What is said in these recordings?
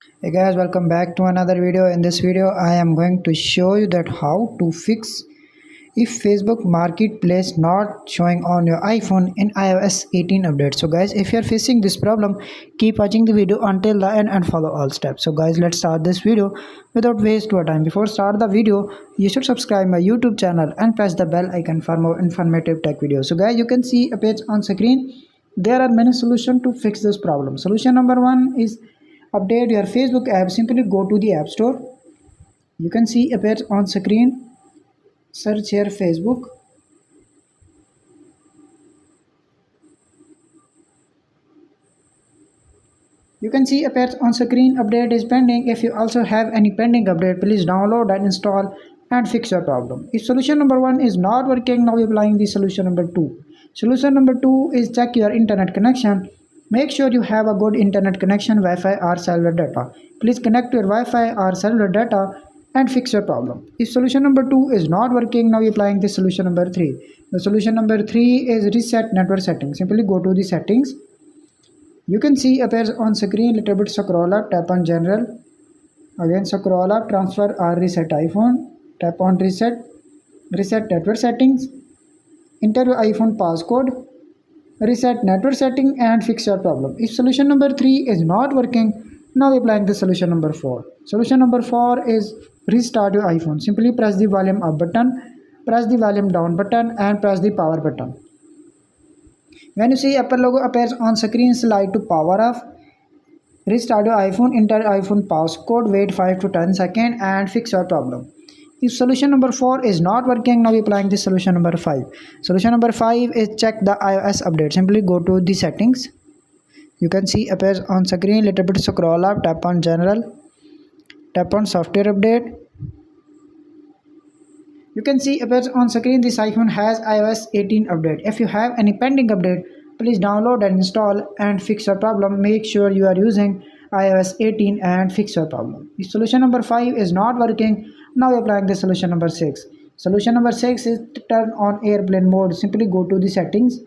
Hey guys, welcome back to another video. In this video I am going to show you that how to fix if Facebook marketplace not showing on your iPhone in iOS 18 update. So guys, if you are facing this problem, keep watching the video until the end and follow all steps. So guys, let's start this video without waste your time. Before start the video, you should subscribe my YouTube channel and press the bell icon for more informative tech videos. So guys, you can see a page on screen. There are many solutions to fix this problem. Solution number one is update your Facebook app. Simply go to the App Store. You can see appears on screen. Search here Facebook. You can see appears on screen update is pending. If you also have any pending update, please download and install and fix your problem. If solution number one is not working, now applying the solution number two. Solution number two is check your internet connection. Make sure you have a good internet connection, Wi-Fi or cellular data. Please connect your Wi-Fi or cellular data and fix your problem. If solution number two is not working, now applying the solution number three. The solution number three is reset network settings. Simply go to the settings. You can see appears on screen. Little bit scroll up, tap on general. Again scroll up, transfer or reset iPhone. Tap on reset network settings. Enter your iPhone passcode. Reset network setting and fix your problem. If solution number 3 is not working, now applying the solution number 4. Solution number 4 is restart your iPhone. Simply press the volume up button, press the volume down button and press the power button. When you see Apple logo appears on screen, slide to power off. Restart your iPhone, enter iPhone passcode, wait 5 to 10 seconds and fix your problem. If solution number 4 is not working, now applying the solution number 5. Solution number 5 is check the iOS update. Simply go to the settings. You can see appears on screen. Little bit scroll up, tap on general, tap on software update. You can see appears on screen this iPhone has iOS 18 update. If you have any pending update, please download and install and fix your problem. Make sure you are using iOS 18 and fix your problem. If solution number 5 is not working, now applying the solution number 6. Solution number 6 is turn on airplane mode. Simply go to the settings.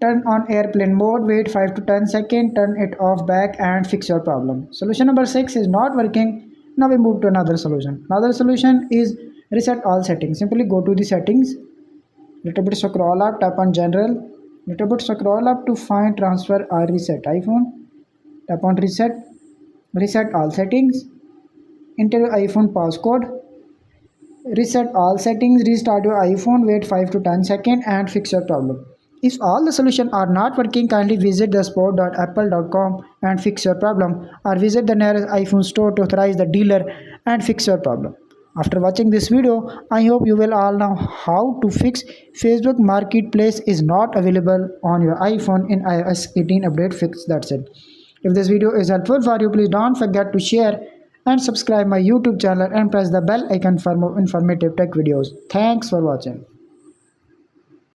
Turn on airplane mode, wait 5 to 10 seconds, turn it off back and fix your problem. Solution number 6 is not working. Now we move to another solution. Another solution is reset all settings. Simply go to the settings. Little bit scroll up, tap on general. Little bit scroll up to find transfer or reset iPhone. Tap on reset all settings. Enter your iPhone passcode. Reset all settings, restart your iPhone, wait 5 to 10 seconds and fix your problem. If all the solutions are not working, kindly visit the support.apple.com and fix your problem, or visit the nearest iPhone store to authorize the dealer and fix your problem. After watching this video, I hope you will all know how to fix Facebook Marketplace is not available on your iPhone in iOS 18 update fix. That's it. If this video is helpful for you, please don't forget to share and subscribe my YouTube channel and press the bell icon for more informative tech videos. Thanks for watching.